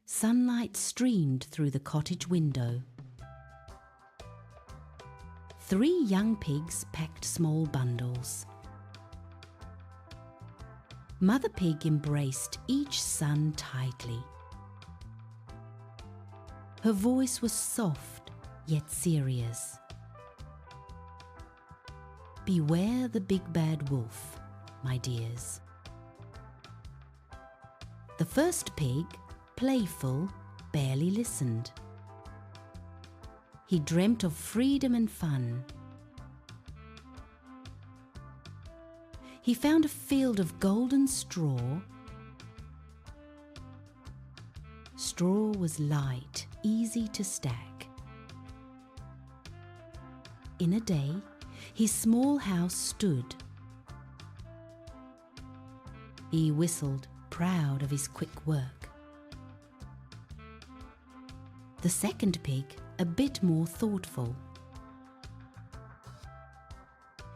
Sunlight streamed through the cottage window. 3 young pigs packed small bundles. Mother Pig embraced each son tightly. Her voice was soft yet serious. Beware the big bad wolf, my dears. The first pig, playful, barely listened. He dreamt of freedom and fun. He found a field of golden straw. Straw was light, easy to stack. In a day, his small house stood. He whistled, proud of his quick work. The second pig, a bit more thoughtful.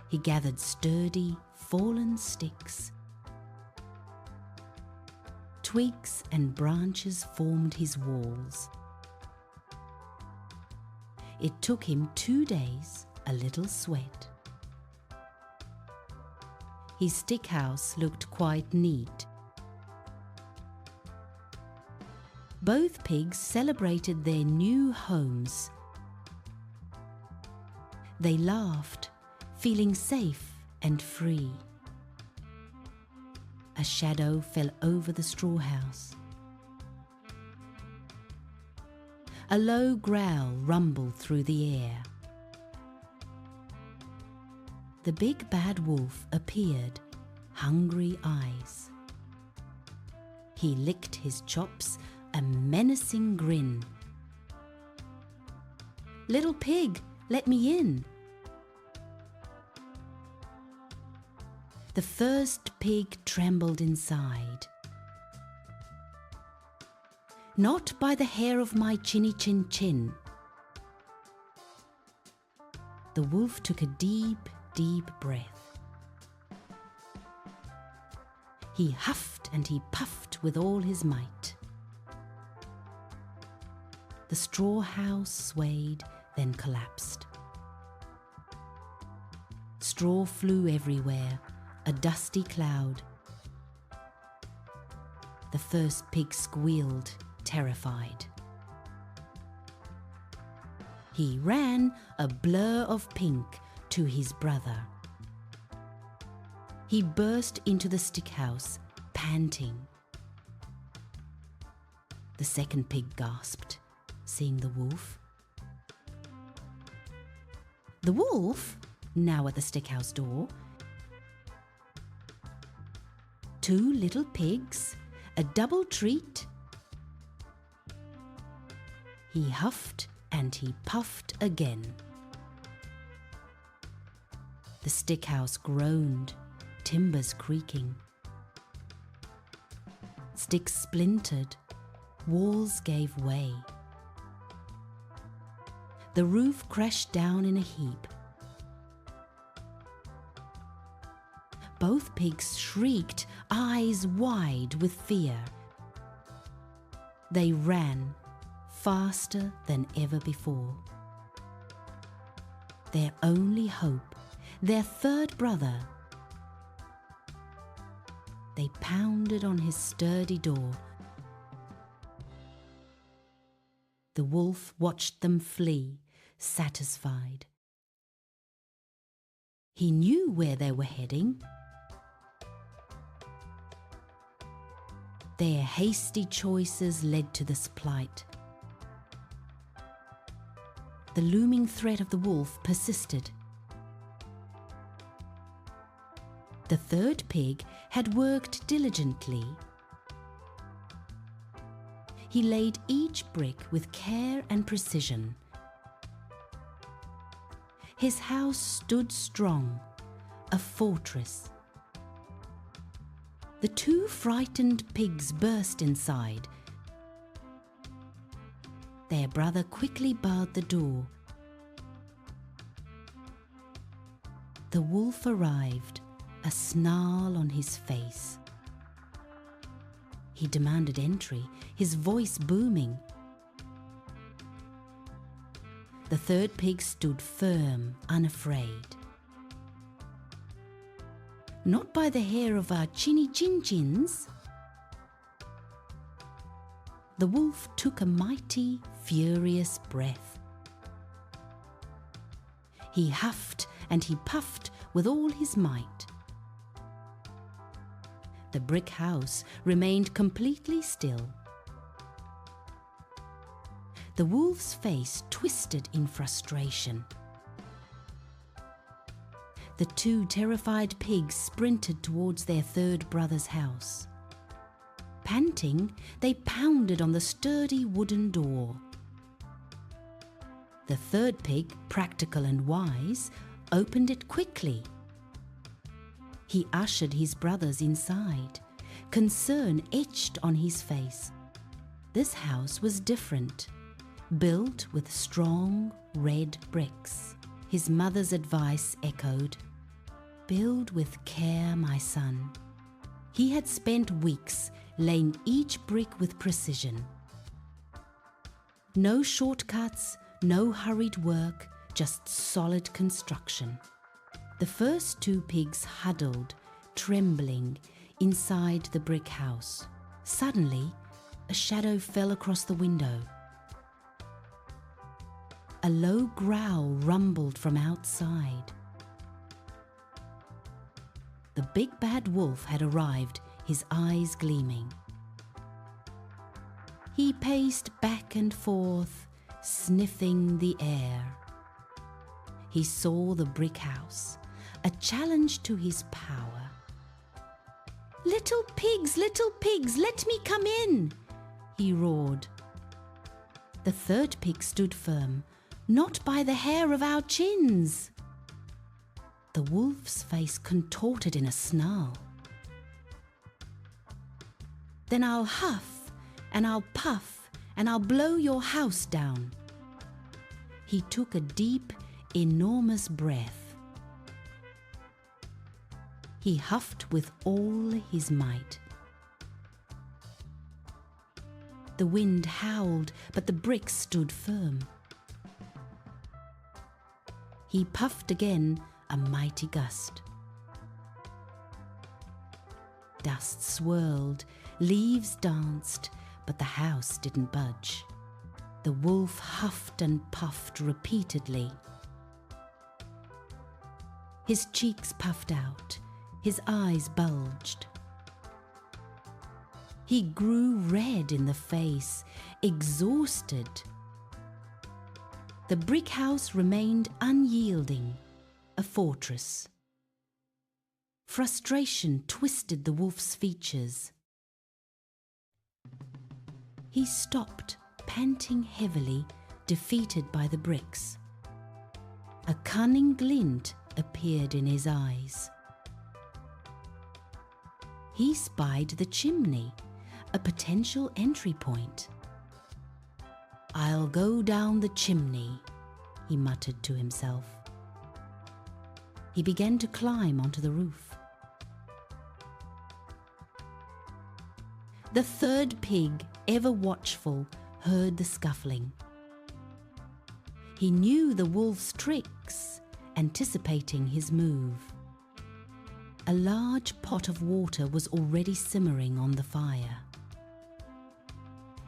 He gathered sturdy, fallen sticks. Twigs and branches formed his walls. It took him 2 days, a little sweat. His stick house looked quite neat. Both pigs celebrated their new homes. They laughed, feeling safe and free. A shadow fell over the straw house. A low growl rumbled through the air. The big bad wolf appeared, hungry eyes. He licked his chops, a menacing grin. "Little pig, let me in." The first pig trembled inside. "Not by the hair of my chinny chin chin." The wolf took a deep, deep breath. He huffed and he puffed with all his might. The straw house swayed, then collapsed. Straw flew everywhere, a dusty cloud. The first pig squealed, terrified. He ran, a blur of pink, to his brother. He burst into the stick house, panting. The second pig gasped, seeing the wolf. The wolf, now at the stick house door. 2 little pigs, a double treat. He huffed and he puffed again. The stick house groaned, timbers creaking. Sticks splintered, walls gave way. The roof crashed down in a heap. Both pigs shrieked, eyes wide with fear. They ran, faster than ever before. Their only hope, their third brother. They pounded on his sturdy door. The wolf watched them flee, satisfied. He knew where they were heading. Their hasty choices led to this plight. The looming threat of the wolf persisted. The third pig had worked diligently. He laid each brick with care and precision. His house stood strong, a fortress. The 2 frightened pigs burst inside. Their brother quickly barred the door. The wolf arrived, a snarl on his face. He demanded entry, his voice booming. The third pig stood firm, unafraid. "Not by the hair of our chinny chin chins." The wolf took a mighty, furious breath. He huffed and he puffed with all his might. The brick house remained completely still. The wolf's face twisted in frustration. The two terrified pigs sprinted towards their third brother's house. Panting, they pounded on the sturdy wooden door. The third pig, practical and wise, opened it quickly. He ushered his brothers inside, concern etched on his face. This house was different, built with strong red bricks. His mother's advice echoed, "Build with care, my son." He had spent weeks laying each brick with precision. No shortcuts, no hurried work, just solid construction. The first two pigs huddled, trembling, inside the brick house. Suddenly, a shadow fell across the window. A low growl rumbled from outside. The big bad wolf had arrived, his eyes gleaming. He paced back and forth, sniffing the air. He saw the brick house, a challenge to his power. little pigs, let me come in," he roared. The third pig stood firm, "Not by the hair of our chins." The wolf's face contorted in a snarl. "Then I'll huff and I'll puff and I'll blow your house down." He took a deep, enormous breath. He huffed with all his might. The wind howled, but the bricks stood firm. He puffed again, a mighty gust. Dust swirled, leaves danced, but the house didn't budge. The wolf huffed and puffed repeatedly. His cheeks puffed out, his eyes bulged. He grew red in the face, exhausted. The brick house remained unyielding, a fortress. Frustration twisted the wolf's features. He stopped, panting heavily, defeated by the bricks. A cunning glint appeared in his eyes. He spied the chimney, a potential entry point. "I'll go down the chimney," he muttered to himself. He began to climb onto the roof. The third pig, ever watchful, heard the scuffling. He knew the wolf's tricks, anticipating his move. A large pot of water was already simmering on the fire.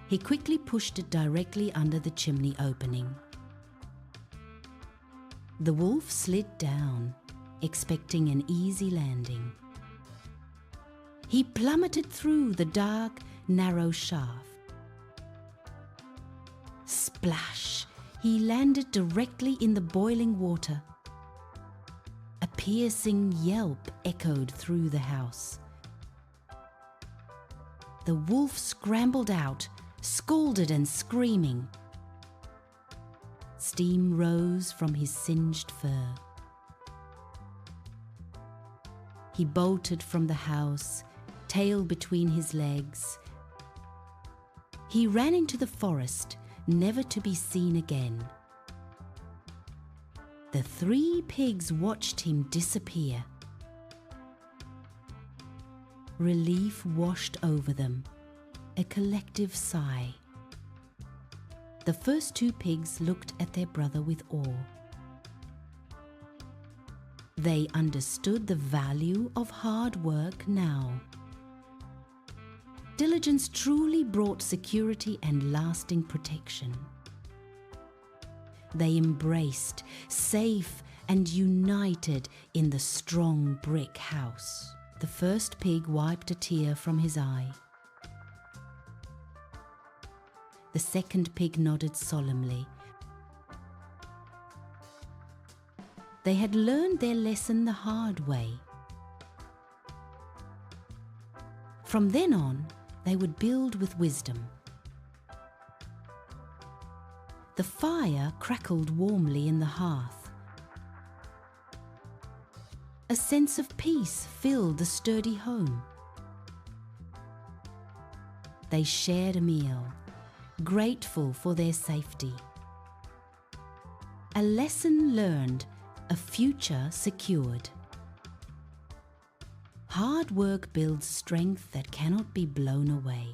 He quickly pushed it directly under the chimney opening. The wolf slid down, expecting an easy landing. He plummeted through the dark, narrow shaft. Splash! He landed directly in the boiling water. A piercing yelp echoed through the house. The wolf scrambled out, scalded and screaming. Steam rose from his singed fur. He bolted from the house, tail between his legs. He ran into the forest, never to be seen again. The three pigs watched him disappear. Relief washed over them. a collective sigh. The first two pigs looked at their brother with awe. They understood the value of hard work now. Diligence truly brought security and lasting protection. They embraced, safe and united in the strong brick house. The first pig wiped a tear from his eye. The second pig nodded solemnly. They had learned their lesson the hard way. From then on, they would build with wisdom. The fire crackled warmly in the hearth. A sense of peace filled the sturdy home. They shared a meal, grateful for their safety. A lesson learned, a future secured. Hard work builds strength that cannot be blown away.